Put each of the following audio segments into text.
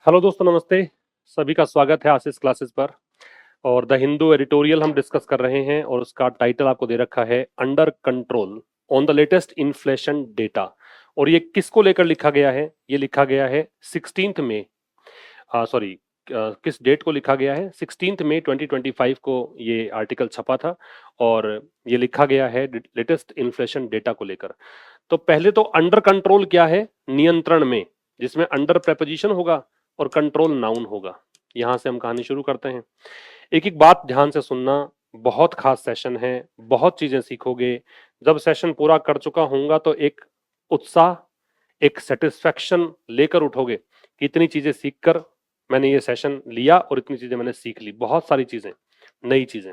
Hello दोस्तों, नमस्ते। सभी का स्वागत है आशीष क्लासेस पर। और द हिंदू एडिटोरियल हम डिस्कस कर रहे हैं और उसका टाइटल आपको दे रखा है under control on the latest inflation data. और ये किसको लेकर लिखा गया है? ये लिखा गया है 16 मई, सॉरी, किस डेट को लिखा गया है? 16 मई 2025 को ये आर्टिकल छपा था और ये लिखा गया है लेटेस्ट इन्फ्लेशन डेटा को लेकर। तो पहले तो अंडर कंट्रोल क्या है? नियंत्रण में, जिसमें अंडर प्रेपोजिशन होगा और कंट्रोल नाउन होगा। यहां से हम कहानी शुरू करते हैं। एक एक बात ध्यान से सुनना, बहुत खास सेशन है, बहुत चीजें सीखोगे। जब सेशन पूरा कर चुका होऊंगा तो एक उत्साह, एक सेटिस्फेक्शन लेकर उठोगे कि इतनी चीजें सीखकर मैंने ये सेशन लिया और इतनी चीजें मैंने सीख ली, बहुत सारी चीजें, नई चीजें।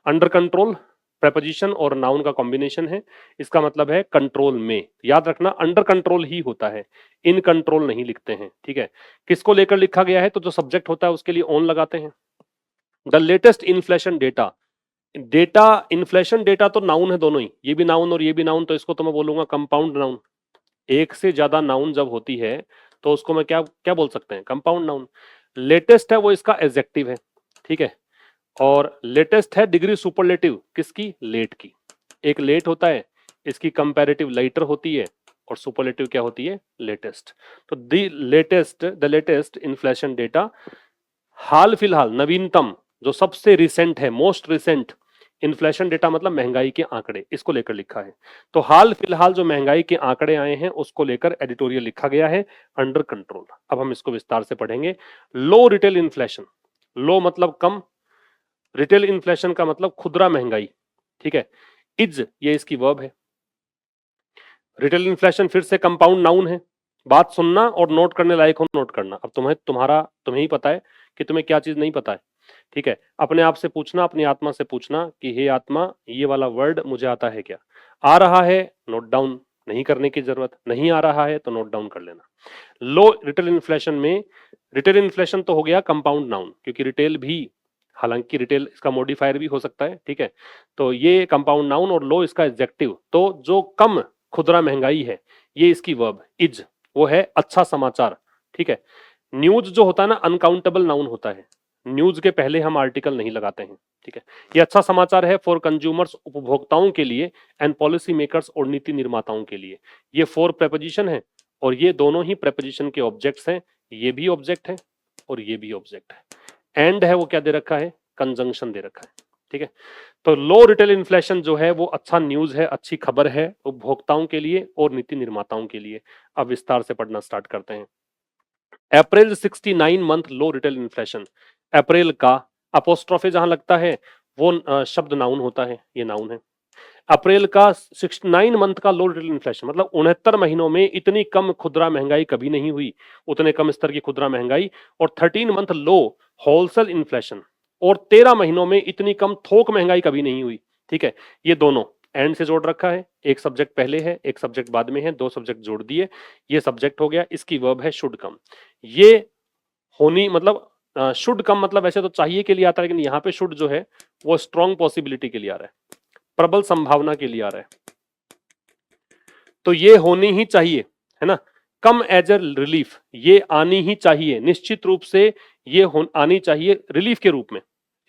अंडर कंट्रोल प्रेपोजिशन और नाउन का कॉम्बिनेशन है, इसका मतलब है कंट्रोल में। याद रखना, अंडर कंट्रोल ही होता है, इन कंट्रोल नहीं लिखते हैं, ठीक है। किसको लेकर लिखा गया है? तो जो सब्जेक्ट होता है उसके लिए ऑन लगाते हैं। The latest inflation data, data inflation data तो नाउन है दोनों ही, ये भी नाउन और ये भी नाउन, तो इसको तो मैं बोलूंगा कंपाउंड नाउन। एक से ज्यादा नाउन जब होती है तो उसको मैं क्या क्या बोल सकते हैं? Compound noun. लेटेस्ट है वो इसका एडजेक्टिव है, ठीक है। और लेटेस्ट है डिग्री सुपरलेटिव किसकी? लेट की। एक लेट होता है, इसकी कंपैरेटिव लाइटर होती है, और सुपरलेटिव क्या होती है? लेटेस्ट। तो द लेटेस्ट इन्फ्लेशन डेटा, हाल फिलहाल, नवीनतम, जो सबसे रिसेंट है, मोस्ट रिसेंट इन्फ्लेशन डेटा मतलब महंगाई के आंकड़े, इसको लेकर लिखा है। तो हाल फिलहाल जो महंगाई के आंकड़े आए हैं उसको लेकर एडिटोरियल लिखा गया है अंडर कंट्रोल। अब हम इसको विस्तार से पढ़ेंगे। लो रिटेल इन्फ्लेशन, लो मतलब कम, रिटेल इन्फ्लेशन का मतलब खुदरा महंगाई, ठीक है। इज ये इसकी वर्ब है। रिटेल इन्फ्लेशन फिर से कंपाउंड नाउन है। बात सुनना और नोट करने लायक हो, नोट करना। अब तुम्हें ही पता है कि तुम्हें क्या चीज नहीं पता है, ठीक है। अपने आप से पूछना, अपनी आत्मा से पूछना कि हे आत्मा, ये वाला वर्ड मुझे आता है क्या? आ रहा है, नोट डाउन नहीं करने की जरूरत, नहीं आ रहा है तो नोट डाउन कर लेना। लो रिटेल इन्फ्लेशन में, रिटेल इन्फ्लेशन तो हो गया कंपाउंड नाउन, क्योंकि रिटेल भी, हालांकि रिटेल इसका मॉडिफायर भी हो सकता है, ठीक है। तो ये कंपाउंड नाउन और लो इसका एडजेक्टिव। तो जो कम खुदरा महंगाई है, ये इसकी वर्ब इज, वो है अच्छा समाचार, ठीक है। न्यूज जो होता है ना, अनकाउंटेबल नाउन होता है। न्यूज के पहले हम आर्टिकल नहीं लगाते हैं, ठीक है। ये अच्छा समाचार है फॉर कंज्यूमर्स, उपभोक्ताओं के लिए, एंड पॉलिसी मेकर्स और नीति निर्माताओं के लिए। ये फोर प्रेपोजिशन है और ये दोनों ही प्रेपोजिशन के ऑब्जेक्ट्स हैं। ये भी ऑब्जेक्ट है और ये भी ऑब्जेक्ट है। एंड है वो क्या दे रखा है? कंजंक्शन दे रखा है, ठीक है। तो लो रिटेल इन्फ्लेशन जो है वो अच्छा न्यूज है, अच्छी खबर है उपभोक्ताओं के लिए और नीति निर्माताओं के लिए। अब विस्तार से पढ़ना स्टार्ट करते हैं। अप्रैल 69 मंथ लो रिटेल इन्फ्लेशन, अप्रैल का अपोस्ट्रोफे जहां लगता है वो शब्द नाउन होता है, ये नाउन है। अप्रैल का 69 मंथ का लो रिटेल इन्फ्लेशन मतलब 69 महीनों में इतनी कम खुदरा महंगाई कभी नहीं हुई, उतने कम स्तर की खुदरा महंगाई। और 13 मंथ लो होलसेल इन्फ्लेशन, और 13 महीनों में इतनी कम थोक महंगाई कभी नहीं हुई, ठीक है। ये दोनों एंड से जोड़ रखा है, एक सब्जेक्ट पहले है, एक सब्जेक्ट बाद में है, दो सब्जेक्ट जोड़ दिए, ये सब्जेक्ट हो गया। इसकी वर्ब है शुड कम। ये होनी मतलब शुड कम मतलब वैसे तो चाहिए के लिए आता है, लेकिन यहाँ पे शुड जो है वो स्ट्रॉन्ग पॉसिबिलिटी के लिए आ रहा है, प्रबल संभावना के लिए आ रहा है। तो ये होनी ही चाहिए, है ना। कम एज अ रिलीफ, ये आनी ही चाहिए, निश्चित रूप से ये आनी चाहिए रिलीफ के रूप में,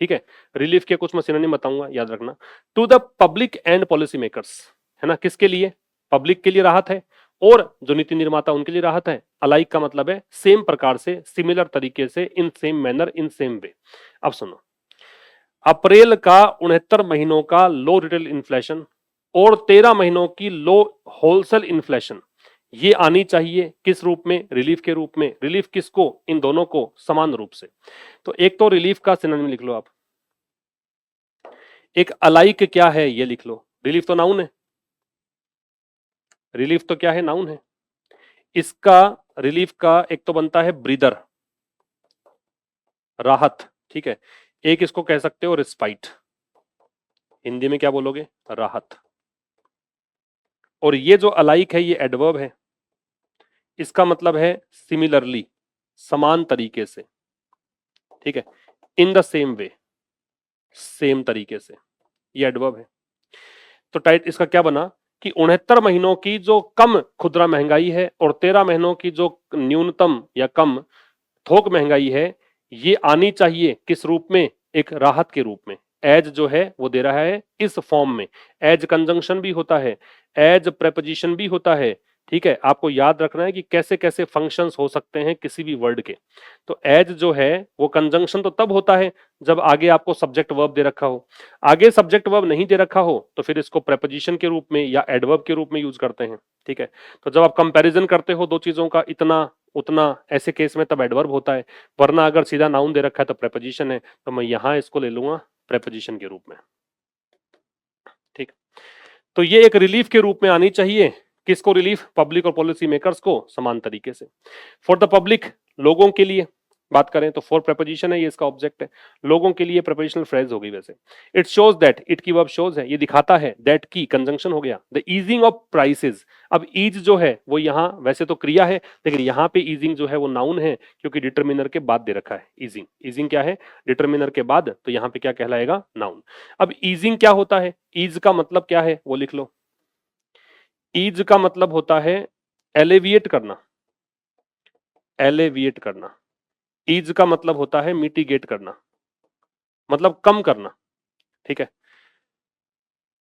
ठीक है। रिलीफ के कुछ मैं सिनोनिम बताऊंगा, याद रखना। To the public and policy makers, है ना, किसके लिए? पब्लिक के लिए राहत है और जो नीति निर्माता उनके लिए राहत है। अलाइक का मतलब है सेम प्रकार से, सिमिलर तरीके से, in same manner, in same way. अब सुनो, अप्रैल का 69 महीनों का लो रिटेल इन्फ्लेशन और 13 महीनों की लो होलसेल इन्फ्लेशन, ये आनी चाहिए किस रूप में? रिलीफ के रूप में। रिलीफ किसको? इन दोनों को समान रूप से। तो एक तो रिलीफ का सिनोनिम लिख लो आप, एक अलाइक क्या है ये लिख लो। रिलीफ तो नाउन है, रिलीफ तो क्या है? नाउन है। इसका रिलीफ का एक तो बनता है ब्रीदर, राहत, ठीक है। एक इसको कह सकते हो रिस्पाइट, हिंदी में क्या बोलोगे? राहत। और ये जो अलाइक है ये एडवर्ब है, इसका मतलब है सिमिलरली, समान तरीके से, ठीक है। In the same way, same तरीके से, ये एडवर्ब है। तो टाइट इसका क्या बना कि 69 महीनों की जो कम खुदरा महंगाई है और 13 महीनों की जो न्यूनतम या कम थोक महंगाई है, ये आनी चाहिए किस रूप में, एक राहत के रूप में। एज जो है वो दे रहा है इस फॉर्म में। एज कंजंक्शन भी होता है, एज प्रेपोजिशन भी होता है, ठीक है। आपको याद रखना है कि कैसे कैसे फंक्शंस हो सकते हैं किसी भी वर्ड के। तो एज जो है वो कंजंक्शन तो तब होता है जब आगे आपको सब्जेक्ट वर्ब दे रखा हो। आगे सब्जेक्ट वर्ब नहीं दे रखा हो तो फिर इसको प्रेपोजिशन के रूप में या एडवर्ब के रूप में यूज करते हैं, ठीक है। तो जब आप कंपैरिजन करते हो दो चीजों का, इतना उतना, ऐसे केस में तब एडवर्ब होता है, वरना अगर सीधा नाउन दे रखा है तो प्रेपोजिशन है, तो मैं यहां इसको ले लूंगा प्रेपोजिशन के रूप में, ठीक। तो ये एक रिलीफ के रूप में आनी चाहिए। किसको रिलीफ? पब्लिक और पॉलिसी मेकर्स को समान तरीके से। फॉर द पब्लिक, लोगों के लिए बात करें तो फॉर प्रेपोजिशन है, ये इसका ऑब्जेक्ट है। लोगों के लिए प्रेपोजिशनल फ्रेज होगी वैसे। इट शोज दैट, इट की वर्ब शोज है, ये दिखाता है, दैट की कंजंक्शन हो गया। द ईजिंग ऑफ प्राइसेस, अब ईज जो है वो यहाँ वैसे तो क्रिया है, लेकिन यहाँ पे ईजिंग जो है वो नाउन है, क्योंकि डिटरमिनर के बाद दे रखा है ईजिंग। ईजिंग क्या है? डिटरमिनर के बाद, तो यहाँ पे क्या कहलाएगा? नाउन। अब ईजिंग क्या होता है? ईज का मतलब क्या है वो लिख लो। ईज का मतलब होता है एलिविएट करना, एलिविएट करना। ईज का मतलब होता है मिटिगेट करना, मतलब कम करना, ठीक है।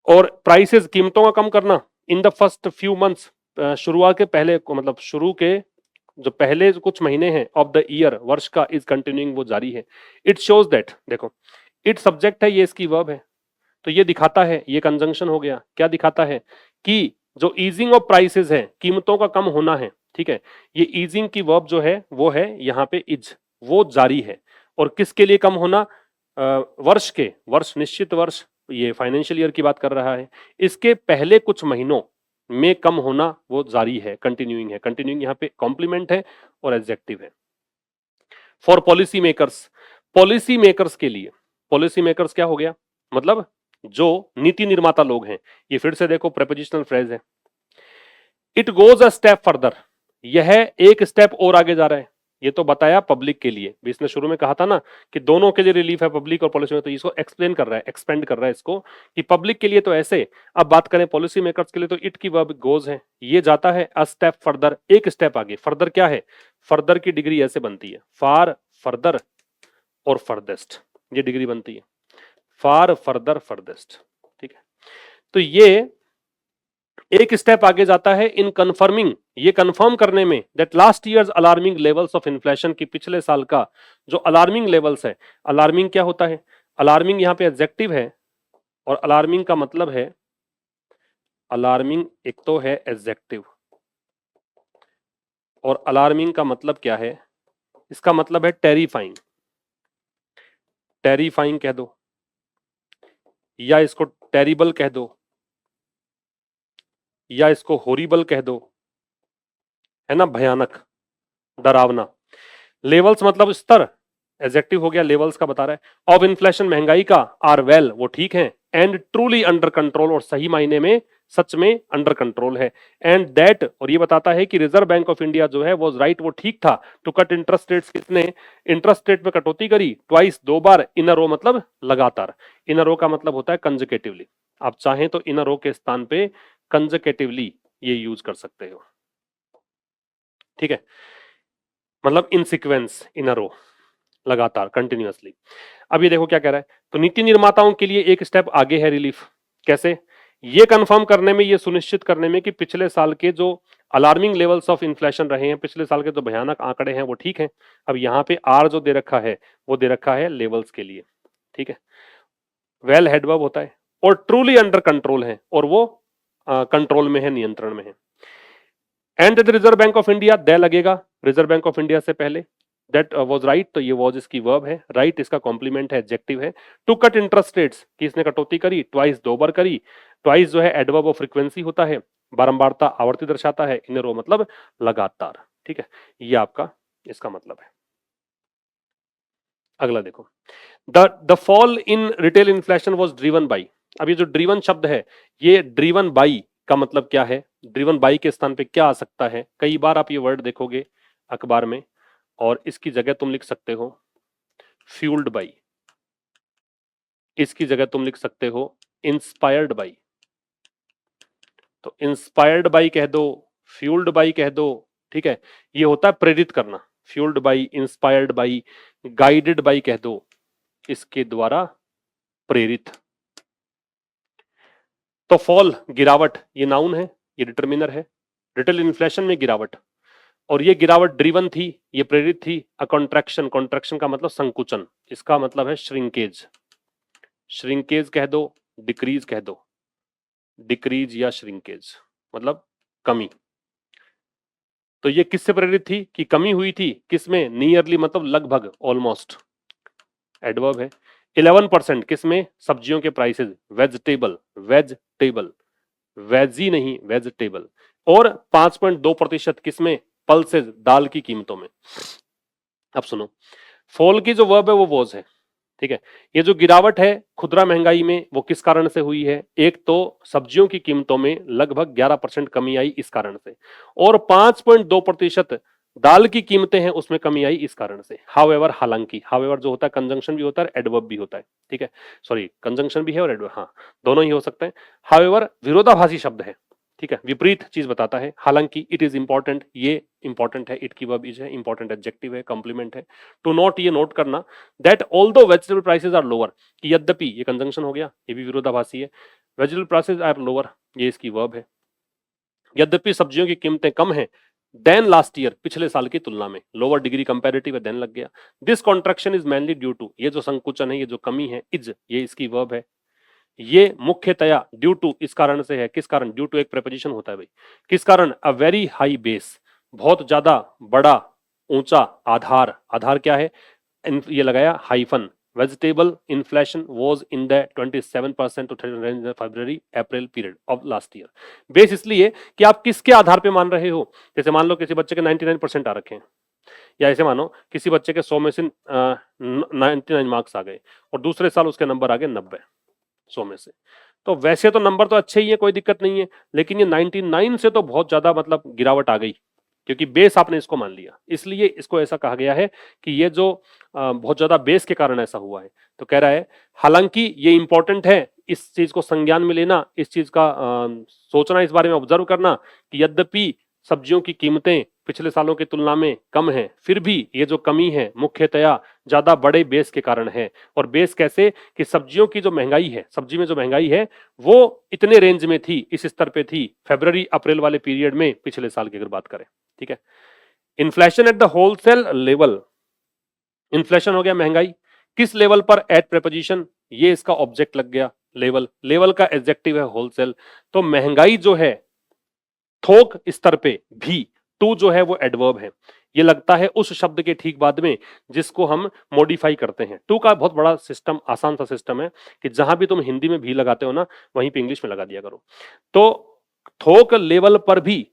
और प्राइसेस, कीमतों का कम करना। इन द फर्स्ट फ्यू मंथ्स, शुरुआत के पहले को, मतलब शुरू के जो पहले कुछ महीने हैं ऑफ द ईयर, वर्ष का, इज कंटिन्यूइंग, वो जारी है। इट शोज दैट, देखो इट सब्जेक्ट है, ये इसकी वर्ब है, तो ये दिखाता है, ये कंजंक्शन हो गया। क्या दिखाता है? कि जो ईजिंग ऑफ प्राइसेस है, कीमतों का कम होना है, ठीक है। ये ईजिंग की वर्ब जो है वो है यहाँ पे इज, वो जारी है। और किसके लिए कम होना? वर्ष के, वर्ष निश्चित वर्ष, ये फाइनेंशियल ईयर की बात कर रहा है, इसके पहले कुछ महीनों में कम होना वो जारी है, कंटिन्यूइंग है। कंटिन्यूइंग यहाँ पे कॉम्प्लीमेंट है और एडजेक्टिव है। For policy makers, policy makers के लिए, पॉलिसी मेकर्स क्या हो गया? मतलब जो नीति निर्माता लोग हैं। ये फिर से देखो प्रेपोजिशनल फ्रेज है। It goes a step further, यह एक स्टेप और आगे जा रहा है। ये तो बताया पब्लिक के लिए भी, इसने शुरू में कहा था ना कि दोनों के लिए रिलीफ है, पब्लिक और पॉलिसी में, तो इसको एक्सप्लेन कर रहा है, एक्सपेंड कर रहा है इसको, कि पब्लिक के लिए तो ऐसे। अब बात करें पॉलिसी मेकर्स के लिए, तो इट की वर्ब गोज है, ये जाता है अ स्टेप फर्दर, एक स्टेप आगे। फर्दर क्या है? फर्दर की डिग्री ऐसे बनती है, फार, फर्दर और फर्देस्ट, ये डिग्री बनती है, फार, फर्दर, फर्देस्ट, ठीक है। तो ये एक स्टेप आगे जाता है इन कंफर्मिंग, ये कंफर्म करने में, that last years alarming levels of inflation, की पिछले साल का जो अलार्मिंग लेवल्स है। अलार्मिंग क्या होता है? अलार्मिंग यहाँ पे एडजेक्टिव है, और अलार्मिंग का मतलब है, अलार्मिंग एक तो है एडजेक्टिव, और अलार्मिंग का मतलब क्या है? इसका मतलब है टेरिफाइंग, टेरिफाइंग कह दो, या इसको टेरिबल कह दो, या इसको होरिबल कह दो, है ना, भयानक, डरावना। लेवल्स मतलब स्तर, एडजेक्टिव हो गया, लेवल्स का बता रहा है। ऑफ इन्फ्लेशन, महंगाई का, आर वेल, वो ठीक है, एंड ट्रूली अंडर कंट्रोल, और सही मायने में, सच में अंडर कंट्रोल है। एंड दैट, और ये बताता है कि रिजर्व बैंक ऑफ इंडिया जो है वो राइट, वो ठीक था, टू कट इंटरेस्ट रेट्स, कितने इंटरेस्ट रेट में कटौती करी, ट्वाइस, दो बार, इन अ रो मतलब लगातार। इन अ रो का मतलब होता है कंजकेटिवली, आप चाहें तो इन अ रो के स्थान पे कंजकेटिवली ये यूज कर सकते हो, ठीक है। मतलब इन सीक्वेंस, इन अ रो, लगातार, कंटिन्यूअसली। अब ये देखो क्या कह रहा है, तो नीति निर्माताओं के लिए एक स्टेप आगे है रिलीफ। कैसे? ये कंफर्म करने में, ये सुनिश्चित करने में कि पिछले साल के जो अलार्मिंग लेवल्स ऑफ इन्फ्लेशन रहे हैं, पिछले साल के जो भयानक आंकड़े हैं वो ठीक हैं। अब यहाँ पे आर जो दे रखा है वो दे रखा है लेवल्स के लिए, ठीक है। वेल हेडवर्ब होता है, और ट्रूली अंडर कंट्रोल है, और वो कंट्रोल में है, नियंत्रण में है। And the reserve bank of India, दे लगेगा रिजर्व बैंक ऑफ इंडिया से पहले, दैट वाज राइट, तो ये वाज इसकी वर्ब है, राइट इसका कॉम्प्लीमेंट है, एडजेक्टिव है। टू कट इंटरेस्ट रेट्स, कि इसने कटौती करी, ट्वाइस, दो बार करी। ट्वाइस जो है एडवर्ब ऑफ फ्रीक्वेंसी होता है, बारंबारता, आवर्ती दर्शाता है। इन रो मतलब लगातार, ठीक है। ये आपका इसका मतलब है। अगला देखो, the fall in retail inflation was driven by. अब ये जो ड्रिवन शब्द है, ये ड्रिवन बाई का मतलब क्या है? ड्रिवन बाई के स्थान पे क्या आ सकता है? कई बार आप ये वर्ड देखोगे अखबार में, और इसकी जगह तुम लिख सकते हो फ्यूल्ड बाई, इसकी जगह तुम लिख सकते हो इंस्पायर्ड बाई। तो इंस्पायर्ड बाई कह दो, फ्यूल्ड बाई कह दो, ठीक है। ये होता है प्रेरित करना, fuelled by, inspired by, guided by कह दो, इसके द्वारा प्रेरित। तो फॉल गिरावट, ये नाउन है, ये डिटरमिनर है। रिटेल इन्फ्लेशन में गिरावट, और ये गिरावट ड्रिवन थी, ये प्रेरित थी। अ कॉन्ट्रैक्शन, कॉन्ट्रैक्शन का मतलब संकुचन, इसका मतलब है श्रिंकेज। श्रिंकेज कह दो, डिक्रीज कह दो, डिक्रीज या श्रिंकेज मतलब कमी। तो ये किससे प्रेरित थी कि कमी हुई थी, किसमें? नियरली मतलब लगभग, ऑलमोस्ट, एडवर्ब है। 11% किसमें? सब्जियों के प्राइसेस, वेजिटेबल, वेजिटेबल, वेजी नहीं वेजिटेबल। और 5.2% किसमें? पल्सेस, दाल की कीमतों में। अब सुनो, फॉल की जो वर्ब है वो वॉज है, ठीक है। ये जो गिरावट है खुदरा महंगाई में, वो किस कारण से हुई है? एक तो सब्जियों की कीमतों में लगभग 11% कमी आई इस कारण से, और 5.2% दाल की कीमतें हैं उसमें कमी आई इस कारण से। हाउएवर, हालांकि, हाउएवर जो होता है कंजंक्शन भी होता है, एडवर्ब भी होता है, ठीक है। सॉरी, कंजंक्शन भी है और एडवर्ब, हाँ दोनों ही हो सकते हैं। हाउएवर विरोधाभासी शब्द है, ठीक है, विपरीत चीज बताता है। हालांकि, इट इज इंपॉर्टेंट, ये इंपॉर्टेंट है, इट की वर्ब इज है, इंपॉर्टेंट एडजेक्टिव है, कॉम्प्लीमेंट है। टू नोट, ये नोट करना, that although vegetable prices are lower, कि यद्यपि, ये कंजंक्शन हो गया, ये भी विरोधाभासी है। वेजिटेबल प्राइसेस आर लोअर, ये इसकी वर्ब है। यद्यपि सब्जियों की कीमतें कम हैं देन लास्ट ईयर, पिछले साल की तुलना में। लोअर डिग्री कंपैरेटिव है, देन लग गया। This contraction is mainly due to, ये जो संकुचन है, ये जो कमी है, इज, ये इसकी वर्ब है। ये मुख्यतया ड्यू टू इस कारण से है, किस कारण? ड्यू टू एक प्रेपोजिशन होता है भाई, किस कारण? अ वेरी हाई बेस, बहुत ज्यादा बड़ा, ऊंचा आधार। आधार क्या है? ये लगाया hyphen. Vegetable inflation was in the 27% to 30 February April period of last year. Base इसलिए कि आप किसके आधार पे मान रहे हो। जैसे मान लो किसी बच्चे के 99% आ रखे हैं, या ऐसे मानो किसी बच्चे के 100 में से 99 मार्क्स आ गए, और दूसरे साल उसके नंबर आ गए 90 100 में से। तो वैसे तो नंबर तो अच्छे ही है, कोई दिक्कत नहीं है, लेकिन ये 99 से तो बहुत ज्यादा मतलब गिरावट आ गई, क्योंकि बेस आपने इसको मान लिया, इसलिए इसको ऐसा कहा गया है कि ये जो बहुत ज्यादा बेस के कारण ऐसा हुआ है। तो कह रहा है हालांकि ये इंपॉर्टेंट है, इस चीज को संज्ञान में लेना, इस चीज का सोचना, इस बारे में ऑब्जर्व करना कि यद्यपि सब्जियों की कीमतें पिछले सालों की तुलना में कम हैं, फिर भी ये जो कमी है मुख्यतया ज्यादा बड़े बेस के कारण है। और बेस कैसे? कि सब्जियों की जो महंगाई है, सब्जी में जो महंगाई है वो इतने रेंज में थी, इस स्तर पे थी फरवरी अप्रैल वाले पीरियड में, पिछले साल की अगर बात करें, ठीक है। Inflation at the wholesale level, inflation हो गया महंगाई, किस लेवल पर? एट प्रेपोजिशन, ये इसका ऑब्जेक्ट लग गया, लेवल, लेवल का एडजेक्टिव है होलसेल। तो महंगाई जो है थोक स्तर पे भी, टू जो है वो एडवर्ब है, ये लगता है उस शब्द के ठीक बाद में जिसको हम मॉडिफाई करते हैं। टू का बहुत बड़ा सिस्टम, आसान सा सिस्टम है कि जहां भी तुम हिंदी में भी लगाते हो ना, वहीं पे इंग्लिश में लगा दिया करो। तो थोक लेवल पर भी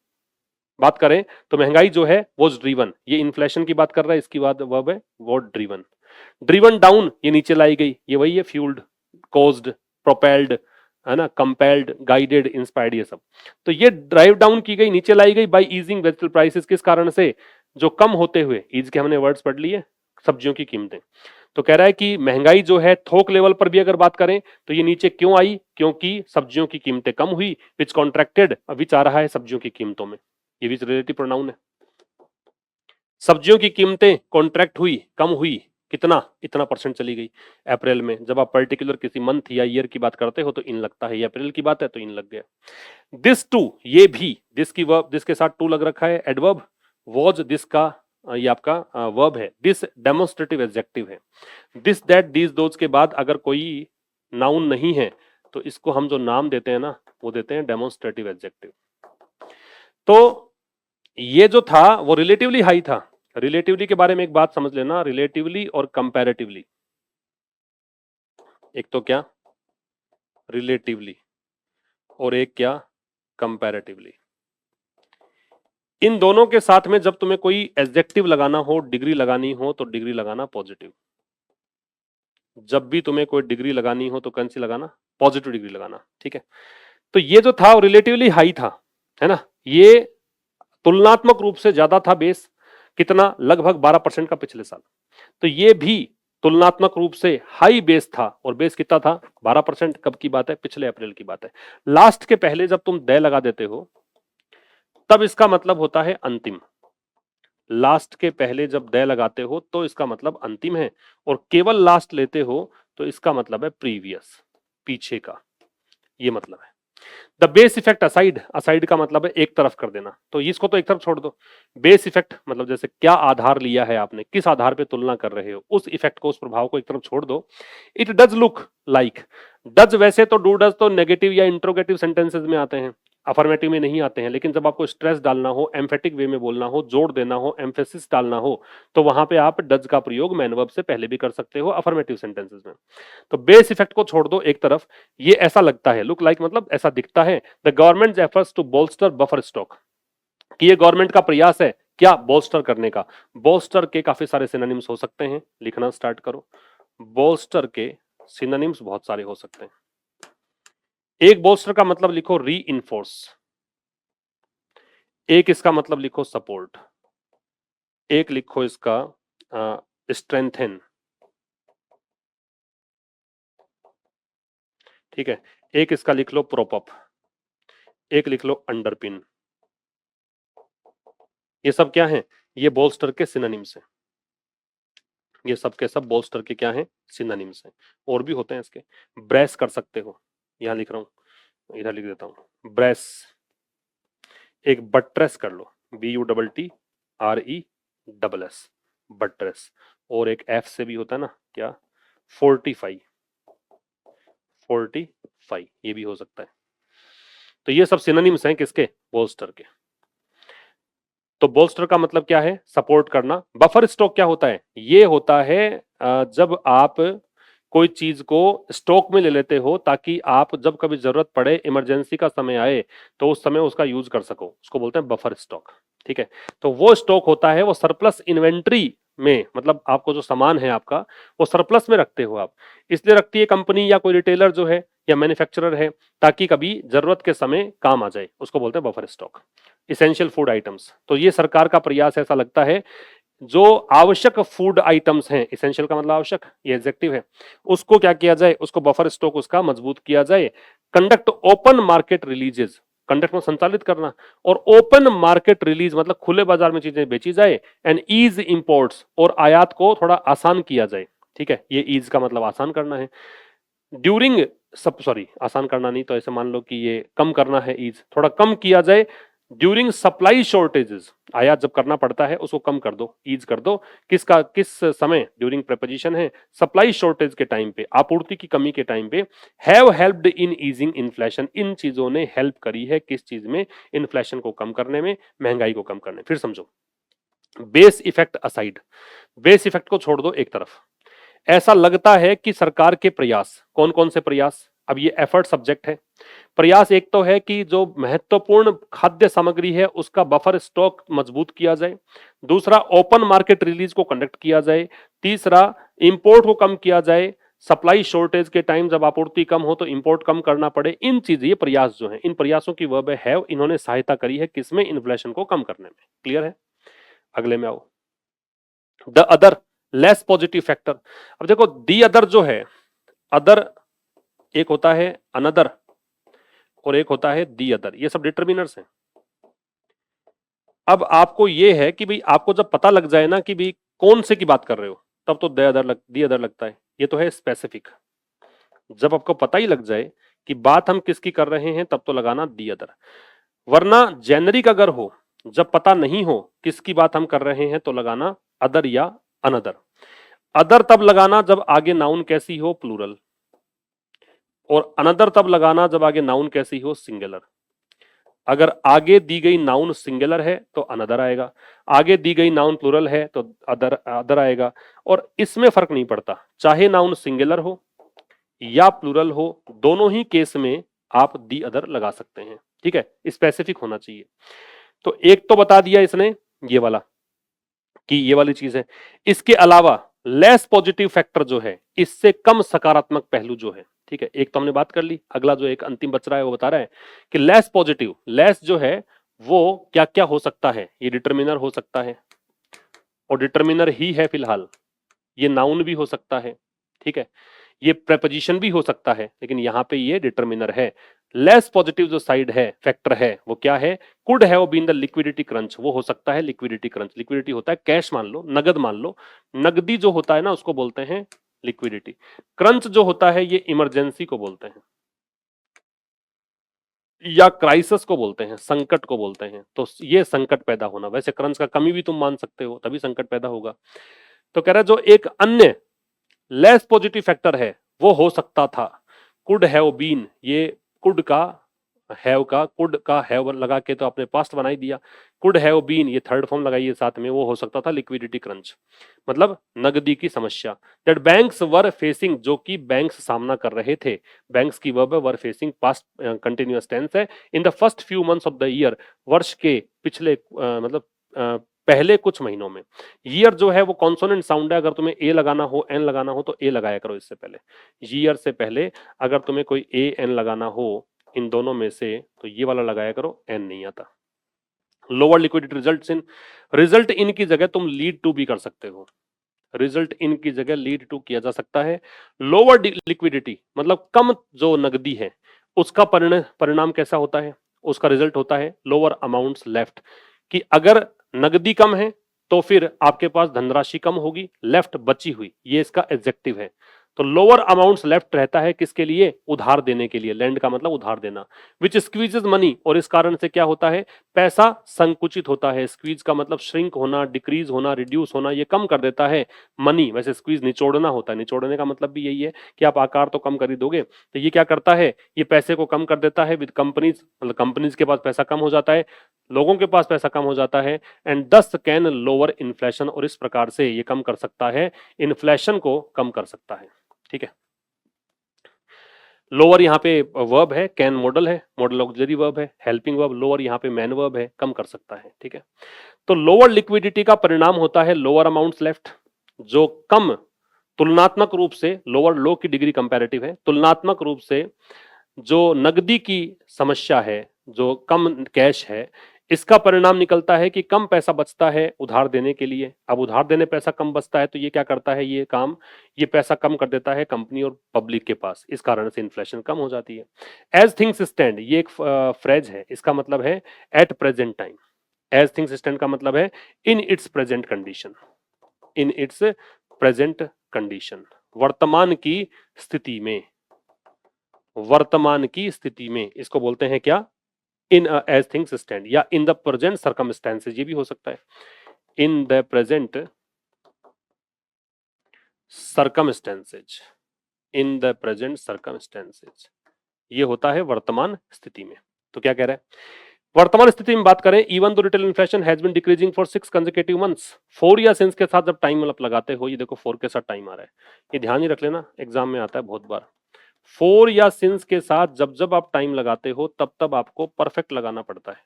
बात करें तो महंगाई जो है वो ड्रीवन, ये इन्फ्लेशन की बात कर रहा है, इसकी बात वर्ब है वो ड्रीवन। ड्रीवन डाउन, ये नीचे लाई गई, ये वही है, फ्यूल्ड, कॉज्ड, प्रोपेल्ड, है ना, कंपेल्ड, गाइडेड, इंस्पायर्ड, ये सब। तो ये ड्राइव डाउन की गई, नीचे लाई गई बाय ईजिंग वेजिटेबल प्राइसेस, किस कारण से? जो कम होते हुए, ईज के हमने वर्ड्स पढ़ लिए, सब्जियों की कीमतें। तो कह रहा है कि महंगाई जो है थोक लेवल पर भी अगर बात करें तो ये नीचे क्यों आई? क्योंकि सब्जियों की कीमतें कम हुई, विच कॉन्ट्रैक्टेड, विच आ रहा है सब्जियों की कीमतों में, ये विच रिलेटिव प्रोनाउन है। सब्जियों की कीमतें कॉन्ट्रैक्ट हुई, कम हुई, कितना? इतना परसेंट चली गई अप्रैल में। जब आप पर्टिकुलर किसी मंथ या ईयर की बात करते हो तो इन लगता है, ये अप्रैल की बात है तो इन लग गया। दिस टू, ये भी, दिस की वर्ब, दिस के साथ टू लग रखा है, एडवर्ब। वॉज दिस का ये आपका वर्ब है। दिस डेमोन्स्ट्रेटिव एडजेक्टिव है। दिस दैट दीज दोज के बाद अगर कोई नाउन नहीं है तो इसको हम जो नाम देते हैं ना, वो देते हैं डेमोन्स्ट्रेटिव एडजेक्टिव। तो ये जो था वो रिलेटिवली हाई था। रिलेटिवली के बारे में एक बात समझ लेना, रिलेटिवली और कंपैरेटिवली। एक तो क्या? रिलेटिवली, और एक क्या? कंपैरेटिवली। इन दोनों के साथ में जब तुम्हें कोई एडजेक्टिव लगाना हो, डिग्री लगानी हो, तो डिग्री लगाना पॉजिटिव। जब भी तुम्हें कोई डिग्री लगानी हो तो कौन सी लगाना? पॉजिटिव डिग्री लगाना, ठीक है। तो ये जो था वो रिलेटिवली हाई था, है ना, ये तुलनात्मक रूप से ज्यादा था बेस, कितना? लगभग 12% का पिछले साल। तो ये भी तुलनात्मक रूप से हाई बेस था, और बेस कितना था? 12%। कब की बात है? पिछले अप्रैल की बात है। लास्ट के पहले जब तुम दे लगा देते हो तब इसका मतलब होता है अंतिम। लास्ट के पहले जब द लगाते हो तो इसका मतलब अंतिम है, और केवल लास्ट लेते हो तो इसका मतलब है प्रीवियस, पीछे का, ये मतलब है। The base effect aside, aside का मतलब है एक तरफ कर देना, तो इसको तो एक तरफ छोड़ दो। बेस इफेक्ट मतलब जैसे क्या आधार लिया है आपने, किस आधार पे तुलना कर रहे हो, उस इफेक्ट को, उस प्रभाव को एक तरफ छोड़ दो। It does look like, does वैसे तो डू डज तो नेगेटिव या इंट्रोगेटिव सेंटेंसेस में आते हैं, अफर्मेटिव में नहीं आते हैं, लेकिन जब आपको स्ट्रेस डालना हो, एम्फेटिक वे में बोलना हो, जोर देना हो, एम्फेसिस डालना हो, तो वहां पे आप डज का प्रयोग मैन वर्ब से पहले भी कर सकते हो अफर्मेटिव सेंटेंसेस में। तो बेस इफेक्ट को छोड़ दो एक तरफ, ये ऐसा लगता है, लुक लाइक मतलब ऐसा दिखता है। The government efforts to bolster buffer stock, कि ये गवर्नमेंट का प्रयास है क्या, बोल्स्टर करने का। बोल्स्टर के काफी सारे सिनोनिम्स हो सकते हैं, लिखना स्टार्ट करो। बोल्स्टर के सिनोनिम्स बहुत सारे हो सकते हैं। एक बोल्स्टर का मतलब लिखो री इनफोर्स, एक इसका मतलब लिखो सपोर्ट, एक लिखो इसका स्ट्रेंथन, ठीक है, एक इसका लिख लो प्रोप अप, एक लिख लो अंडरपिन। ये सब क्या है, ये बोल्स्टर के सिनोनिम्स हैं, ये सब के सब बोल्स्टर के क्या हैं, सिनोनिम्स हैं। और भी होते हैं इसके, ब्रेस कर सकते हो, यहां लिख रहा हूं, इधर लिख देता हूं, ब्रेस। एक बट्रेस कर लो, BUTTRESS, बट्रेस। और एक एफ से भी होता है ना, क्या, फोर्टिफाई, फोर्टिफाई, ये भी हो सकता है। तो ये सब सिनोनिम्स हैं किसके, बोल्स्टर के। तो बोल्स्टर का मतलब क्या है, सपोर्ट करना। बफर स्टॉक क्या होता है, ये होता है जब आप कोई चीज को स्टॉक में ले लेते हो ताकि आप जब कभी जरूरत पड़े, इमरजेंसी का समय आए, तो उस समय उसका यूज कर सको, उसको बोलते हैं बफर स्टॉक, ठीक है। तो वो स्टॉक होता है, वो सरप्लस इन्वेंट्री में, मतलब आपको जो सामान है आपका, वो सरप्लस में रखते हो आप, इसलिए रखती है कंपनी या कोई रिटेलर जो है या मैन्युफैक्चरर है, ताकि कभी जरूरत के समय काम आ जाए, उसको बोलते हैं buffer stock. Essential food items, तो ये सरकार का प्रयास ऐसा लगता है, जो आवश्यक फूड आइटम्स हैं, इसेंशियल का मतलब आवश्यक, ये एडजेक्टिव है, उसको क्या किया जाए, उसको बफर स्टॉक उसका मजबूत किया जाए। Conduct open market releases, conduct में संचालित करना, और ओपन मार्केट रिलीज मतलब खुले बाजार में चीजें बेची जाए। एंड ईज इंपोर्ट्स, और आयात को थोड़ा आसान किया जाए, ठीक है, ये ईज का मतलब आसान करना है। ड्यूरिंग सब, सॉरी आसान करना नहीं, तो ऐसे मान लो कि ये कम करना है, ईज थोड़ा कम किया जाए। ड्यूरिंग सप्लाई शॉर्टेजेस, आयात जब करना पड़ता है उसको कम कर दो, ईज कर दो। किसका, किस समय, ड्यूरिंग प्रेपोजिशन है, सप्लाई शॉर्टेज के टाइम पे, आपूर्ति की कमी के टाइम पे। Have helped in easing inflation, इन चीजों ने हेल्प करी है किस चीज में, इन्फ्लेशन को कम करने में, महंगाई को कम करने में। फिर समझो, base effect aside, base effect को छोड़ दो एक तरफ। ऐसा लगता है कि सरकार के प्रयास, कौन कौन से प्रयास, अब ये एफर्ट सब्जेक्ट है। प्रयास एक तो है कि जो महत्वपूर्ण खाद्य सामग्री है उसका बफर स्टॉक मजबूत किया जाए। दूसरा, ओपन मार्केट रिलीज को कंडक्ट किया जाए। तीसरा, इंपोर्ट को कम किया जाए, सप्लाई शॉर्टेज के टाइम जब आपूर्ति कम हो तो इंपोर्ट कम करना पड़े। इन चीज, ये प्रयास जो है, इन प्रयासों की वर्ब है, इन्होंने सहायता करी है किसमें, इन्फ्लेशन को कम करने में। क्लियर है, अगले में आओ। The other less positive factor, अब देखो दी अदर जो है, अदर एक होता है अनदर और एक होता है दी अदर, ये सब डिटर्मिनर्स हैं। अब आपको ये है कि भाई आपको जब पता लग जाए ना कि भाई कौन से की बात कर रहे हो, तब तो दी अदर लगता है, ये तो है स्पेसिफिक। जब आपको पता ही लग जाए कि बात हम किसकी कर रहे हैं, तब तो लगाना दी अदर। वरना जेनरिक अगर हो, जब पता नहीं हो किसकी बात हम कर रहे हैं, तो लगाना अदर या अनदर। अदर तब लगाना जब आगे नाउन कैसी हो, प्लूरल, और अनदर तब लगाना जब आगे नाउन कैसी हो, सिंगुलर। अगर आगे दी गई नाउन सिंगुलर है तो अनदर आएगा, आगे दी गई नाउन प्लूरल है तो अदर अदर आएगा। और इसमें फर्क नहीं पड़ता, चाहे नाउन सिंगुलर हो या प्लूरल हो, दोनों ही केस में आप दी अदर लगा सकते हैं, ठीक है, स्पेसिफिक होना चाहिए। तो एक तो बता दिया इसने ये वाला कि ये वाली चीज है। इसके अलावा लेस पॉजिटिव फैक्टर जो है, इससे कम सकारात्मक पहलू जो है, ठीक है, एक तो हमने बात कर ली। अगला जो एक अंतिम बच रहा है वो बता रहा है कि लेस पॉजिटिव, लेस जो है वो क्या क्या हो सकता है, ये डिटर्मिनर हो सकता है, और डिटर्मिनर ही है फिलहाल, ये नाउन भी हो सकता है, ठीक है, ये प्रेपोजिशन भी हो सकता है, लेकिन यहां पे ये डिटर्मिनर है। लेस पॉजिटिव जो साइड है, फैक्टर है, वो क्या है? Could have been the liquidity crunch, वो हो सकता है लिक्विडिटी क्रंच। लिक्विडिटी होता है कैश, मान लो, नगद मान लो, नगदी जो होता है ना उसको बोलते हैं लिक्विडिटी। क्रंच जो होता है ये इमरजेंसी को बोलते हैं या क्राइसिस को बोलते हैं, संकट को बोलते हैं। तो ये संकट पैदा होना, वैसे क्रंच का कमी भी तुम मान सकते हो, तभी संकट पैदा होगा। तो कह रहा है जो एक अन्य लेस पॉजिटिव फैक्टर है वो हो सकता था, कुड हैव बीन, ये कुड का हैव लगा के तो आपने पास्ट बना ही दिया। कुड हैव बीन, ये थर्ड फॉर्म लगाइए साथ में, वो हो सकता था लिक्विडिटी क्रंच, मतलब नगदी की समस्या। दैट बैंक्स वर फेसिंग, जो कि बैंक्स सामना कर रहे थे, बैंक्स की verb were facing, past continuous tense है। In the first few months of the year, वर्ष के पिछले मतलब पहले कुछ महीनों में। ईयर जो है वो कॉन्सोनेंट साउंड है, अगर तुम्हें ए लगाना हो, एन लगाना हो तो ए लगाया करो इससे पहले। ईयर से पहले अगर तुम्हें कोई ए एन लगाना हो इन दोनों में से तो ये वाला लगाया करो, एन नहीं आता। लोअर लिक्विडिटी रिजल्ट इन की जगह तुम लीड टू भी कर सकते हो, रिजल्ट इन की जगह लीड टू किया जा सकता है। लोअर लिक्विडिटी मतलब कम जो नगदी है उसका परिणाम कैसा होता है, उसका रिजल्ट होता है लोअर अमाउंट्स लेफ्ट, कि अगर नगदी कम है तो फिर आपके पास धनराशि कम होगी, लेफ्ट बची हुई, ये इसका एडजेक्टिव है। तो लोअर अमाउंट्स लेफ्ट रहता है किसके लिए? उधार देने के लिए। लैंड का मतलब उधार देना। विच स्क्वीजेज मनी, और इस कारण से क्या होता है? पैसा संकुचित होता है। स्क्वीज का मतलब श्रिंक होना, डिक्रीज होना, रिड्यूस होना, ये कम कर देता है मनी। वैसे स्क्वीज निचोड़ना होता है, निचोड़ने का मतलब भी यही है कि आप आकार तो कम कर ही दोगे, तो ये क्या करता है? ये पैसे को कम कर देता है। विद कंपनीज, मतलब कंपनीज के पास पैसा कम हो जाता है, लोगों के पास पैसा कम हो जाता है, एंड दस कैन लोअर इन्फ्लेशन, और इस प्रकार से ये कम कर सकता है, इन्फ्लेशन को कम कर सकता है। ठीक है, लोअर यहाँ पे वर्ब है, कैन मॉडल है, मॉडल ऑक्सिलरी वर्ब है, हेल्पिंग वर्ब, लोअर यहाँ पे मैन वर्ब है, कम कर सकता है। ठीक है, तो लोअर लिक्विडिटी का परिणाम होता है लोअर अमाउंट्स लेफ्ट, जो कम, तुलनात्मक रूप से, लोअर लो की डिग्री कंपैरेटिव है, तुलनात्मक रूप से जो नगदी की समस्या है, जो कम कैश है, इसका परिणाम निकलता है कि कम पैसा बचता है उधार देने के लिए। अब उधार देने पैसा कम बचता है तो ये क्या करता है? ये काम, ये पैसा कम कर देता है कंपनी और पब्लिक के पास, इस कारण से इन्फ्लेशन कम हो जाती है। एज थिंग्स स्टैंड, ये एक फ्रेज है, इसका मतलब है at present time. As things stand का मतलब है in its present condition, in its present condition, वर्तमान की स्थिति में, वर्तमान की स्थिति में, इसको बोलते हैं क्या? इन एज थिंग्स स्टैंड, या इन द प्रेजेंट सर्कमस्टेंसेज, ये भी हो सकता है, in the present circumstances, in the present circumstances, ये होता है वर्तमान स्थिति में। तो क्या कह रहा है? वर्तमान स्थिति में बात करें, even though retail inflation has been decreasing for 6 consecutive months. 4 या सिंस के साथ जब टाइम मतलब लगाते हो, ये देखो 4 के साथ टाइम आ रहा है, ये ध्यान ही रख लेना, एग्जाम में आता है बहुत बार। 4 या सिंस के साथ जब जब आप टाइम लगाते हो तब तब आपको परफेक्ट लगाना पड़ता है।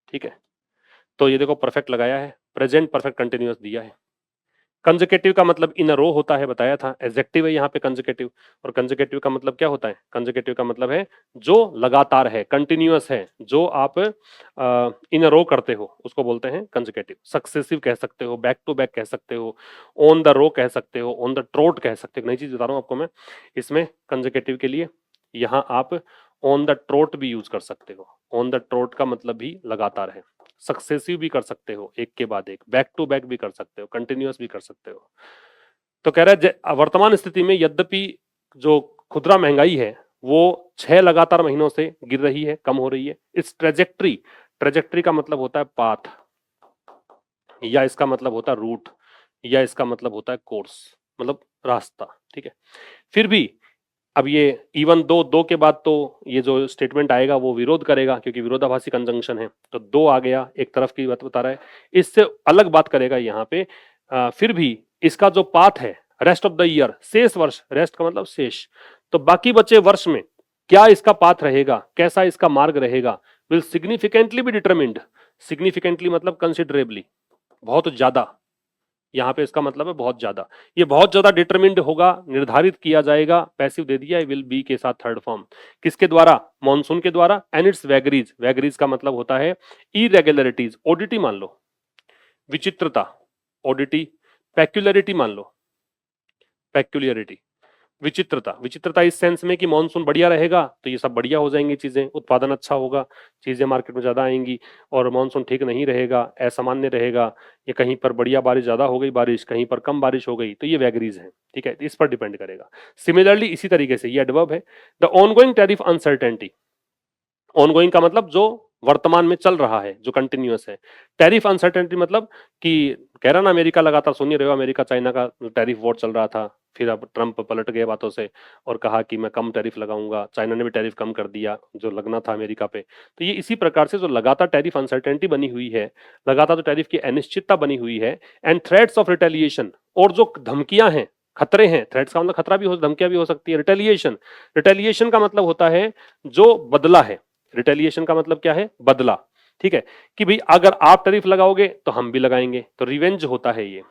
ठीक है, तो ये देखो परफेक्ट लगाया है, प्रेजेंट परफेक्ट कंटिन्यूअस दिया है। कंसेक्यूटिव का मतलब इन अ रो होता है, बताया था, एडजेक्टिव है यहाँ पे कंसेक्यूटिव। और कंसेक्यूटिव का मतलब क्या होता है? कंसेक्यूटिव का मतलब है जो लगातार है, कंटिन्यूअस है, जो आप इन अ रो करते हो उसको बोलते हैं कंसेक्यूटिव। सक्सेसिव कह सकते हो, बैक टू बैक कह सकते हो, ऑन द रो कह सकते हो, ऑन द ट्रोट कह सकते हो। नई चीज बता रहा हूँ आपको मैं इसमें कंसेक्यूटिव के लिए, यहाँ आप ऑन द ट्रोट भी यूज कर सकते हो। ऑन द ट्रोट का मतलब भी लगातार है। सक्सेसिव भी कर सकते हो, एक के बाद एक, बैक टू बैक भी कर सकते हो, कंटिन्यूअस भी कर सकते हो। तो कह रहा है वर्तमान स्थिति में यद्यपि जो खुदरा महंगाई है वो 6 लगातार महीनों से गिर रही है, कम हो रही है। इस ट्रेजेक्ट्री, ट्रेजेक्ट्री का मतलब होता है पाथ, या इसका मतलब होता है रूट, या इसका मतलब होता है कोर्स, मतलब रास्ता। ठीक है, फिर भी अब ये इवन दो के बाद तो ये जो स्टेटमेंट आएगा वो विरोध करेगा, क्योंकि विरोधाभासी कंजंक्शन है, तो दो आ गया, एक तरफ की बात बता रहा है, इससे अलग बात करेगा यहाँ पे। फिर भी इसका जो पाथ है, रेस्ट ऑफ द ईयर, शेष वर्ष, रेस्ट का मतलब शेष, तो बाकी बचे वर्ष में क्या इसका पाथ रहेगा, कैसा इसका मार्ग रहेगा, will significantly be determined. Significantly मतलब कंसिडरेबली, बहुत ज्यादा, यहाँ पे इसका मतलब है बहुत ज्यादा, ये बहुत ज्यादा डिटरमिन्ड होगा, निर्धारित किया जाएगा। पैसिव दे दिया है, विल बी के साथ थर्ड फॉर्म, किसके द्वारा? मॉनसून के द्वारा। एंड इट्स वैगरीज, वैगरीज का मतलब होता है इरेगुलरिटीज, ओडिटी मान लो, विचित्रता, ओडिटी, पेक्युलरिटी मान लो, पेक्युलियरिटी, विचित्रता, विचित्रता इस सेंस में कि मॉनसून बढ़िया रहेगा तो ये सब बढ़िया हो जाएंगी चीजें, उत्पादन अच्छा होगा, चीजें मार्केट में ज्यादा आएंगी। और मॉनसून ठीक नहीं रहेगा, असामान्य रहेगा, या कहीं पर बढ़िया बारिश ज्यादा हो गई बारिश, कहीं पर कम बारिश हो गई, तो ये वैगरीज है। ठीक है, इस पर डिपेंड करेगा। सिमिलरली इसी तरीके से ये एडवर्ब है। The ongoing tariff uncertainty, ongoing का मतलब जो वर्तमान में चल रहा है, जो कंटिन्यूअस है। टैरिफ अनसर्टेनिटी मतलब कि कह रहा ना अमेरिका लगातार, सुन ही रहे हो, अमेरिका चाइना का टैरिफ वॉर चल रहा था, फिर अब ट्रम्प पलट गए बातों से और कहा कि मैं कम टैरिफ लगाऊंगा, चाइना ने भी टैरिफ कम कर दिया जो लगना था अमेरिका पे। तो ये इसी प्रकार से जो लगातार टैरिफ अनसर्टेनिटी बनी हुई है, लगातार जो टैरिफ की अनिश्चितता बनी हुई है, एंड थ्रेट्स ऑफ रिटेलिएशन, और जो धमकियां हैं, खतरे हैं, थ्रेट्स का मतलब खतरा भी हो, धमकियां भी हो सकती है। रिटेलिएशन, रिटेलिएशन का मतलब होता है जो बदला है, रिटेलिएशन का मतलब क्या है, बदला। ठीक है, कि भाई अगर आप टैरिफ लगाओगे तो हम भी लगाएंगे, तो रिवेंज होता है ये।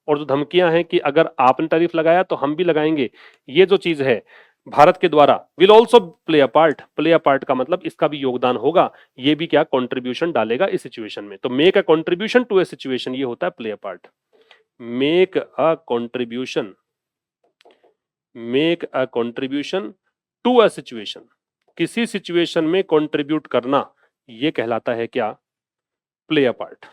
और जो धमकियां हैं कि अगर आपने टैरिफ लगाया तो हम भी लगाएंगे, ये जो चीज है भारत के द्वारा, will also play a part, play a part का मतलब इसका भी योगदान होगा, ये भी क्या कंट्रीब्यूशन डालेगा इस सिचुएशन में। तो make a contribution to a situation, ये होता है play a part. Make a contribution, make a contribution to a situation, किसी सिचुएशन में कंट्रीब्यूट करना, ये कहलाता है क्या, प्ले अ पार्ट।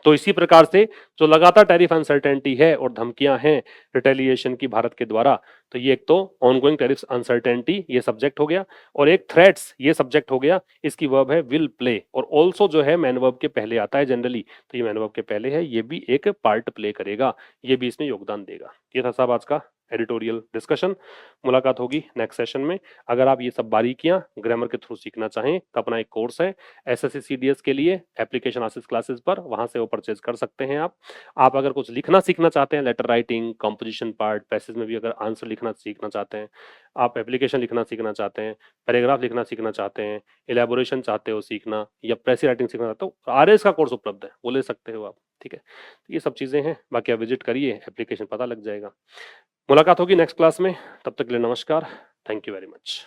तो इसी प्रकार से जो लगातार टैरिफ अनसर्टेनिटी है और धमकियां हैं रिटेलिएशन की भारत के द्वारा, तो ये एक तो ऑनगोइंग टैरिफ अनसर्टेनिटी ये सब्जेक्ट हो गया, और एक थ्रेट्स ये सब्जेक्ट हो गया। इसकी वर्ब है विल प्ले, और ऑल्सो जो है मैन वर्ब के पहले आता है जनरली, तो ये मैन वर्ब के पहले है, ये भी एक पार्ट प्ले करेगा, ये भी इसमें योगदान देगा। ये था सब आज का एडिटोरियल डिस्कशन। मुलाकात होगी नेक्स्ट सेशन में। अगर आप ये सब बारीकियां ग्रामर के थ्रू सीखना चाहें तो अपना एक कोर्स है एसएससी सीडीएस के लिए, एप्लीकेशन आशीष क्लासेस पर, वहां से वो परचेज कर सकते हैं आप अगर कुछ लिखना सीखना चाहते हैं, letter writing, composition part, passage में भी अगर आंसर लिखना सीखना चाहते हैं, आप एप्लीकेशन लिखना सीखना चाहते हैं, पैराग्राफ लिखना सीखना चाहते हैं, इलेबोरेशन चाहते हो सीखना, या प्रेसी राइटिंग सीखना चाहते हो, आरएस का कोर्स उपलब्ध है, वो ले सकते हो आप। ठीक है, तो ये सब चीजें हैं, बाकी आप विजिट करिए, एप्लीकेशन पता लग जाएगा। मुलाकात होगी नेक्स्ट क्लास में, तब तक के लिए नमस्कार, थैंक यू वेरी मच।